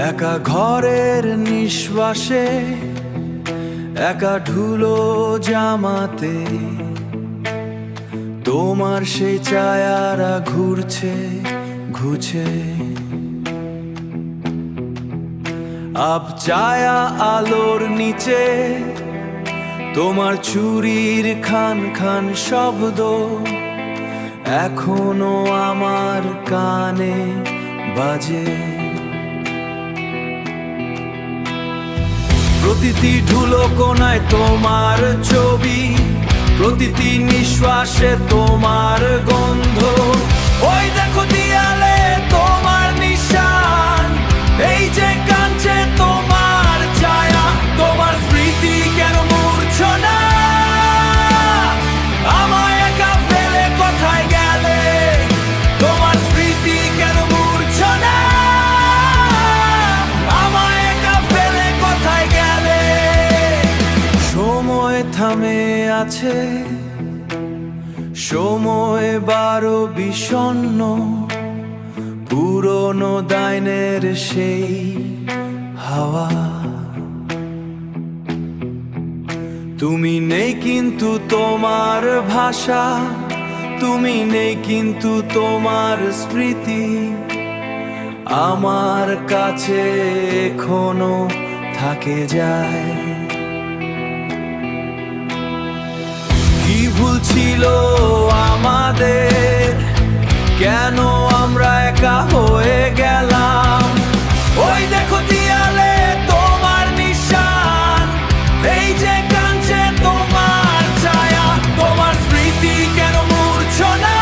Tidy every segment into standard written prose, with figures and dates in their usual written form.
একা ঘরের নিঃশ্বাসে, একা ধুলো জামাতে তোমার সেই ছায়ারা ঘুরছে ঘুরছে। ছায়া আলোর নিচে তোমার চুরির খান খান শব্দ এখনো আমার কানে বাজে। প্রতিটি ধুলো কোণায় তোমার ছবি, প্রতিটি নিঃশ্বাসে তোমার গন্ধ। ওই দেখো দেয়ালে তোমার নিশান, এই যে কাঁদছে তোমার ছায়া। তোমার স্মৃতি কেন মূর্ছনা, আমায় একা ফেলে কোথায় গেলে? তোমার স্মৃতি কেন মূর্ছনা, আমায় একা ফেলে কোথায় গেলে? সময় থামে আছে, সময় বারো বিষণ্ণ, পুরনো দাইনের সেই হাওয়া। তুমি নেই কিন্তু তোমার ভাষা, তুমি নেই কিন্তু তোমার স্মৃতি আমার কাছে এখনো থাকে যায়। কি ভুল ছিল আমাদের, কেন আমরা একা হয়ে গেলাম? ওই দেখো দেয়ালে তোমার নিশান, এই যে কাঁদছে তোমার ছায়া। তোমার স্মৃতি কেন মূর্ছনা,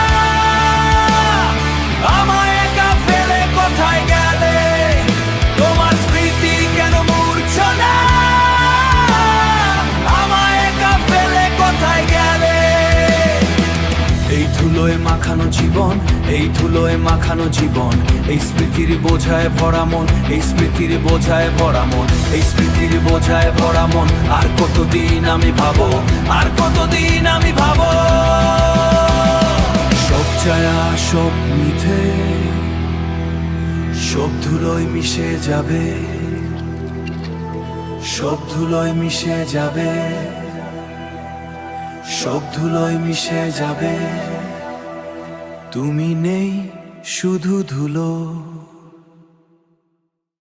আমায় একা ফেলে কোথায় গেলে? তোমার স্মৃতি কেন মূর্ছনা, আমায় একা ফেলে কোথায় গেলে? এই ধুলোয় মাখানো জীবন, এই ধুলোয় মাখানো জীবন, এই স্মৃতির বোঝায় ভরা মন, এই স্মৃতির বোঝায় ভরা মন, এই স্মৃতির বোঝায় ভরা মন। আর কতদিন আমি ভাবো, আর কতদিন আমি ভাবো? সব ছায়া সব মিথে, সব ধুলোয় মিশে যাবে, সব ধুলোয় মিশে যাবে, সব ধুলোয় মিশে যাবে। তুমি নেই শুধু ধুলো।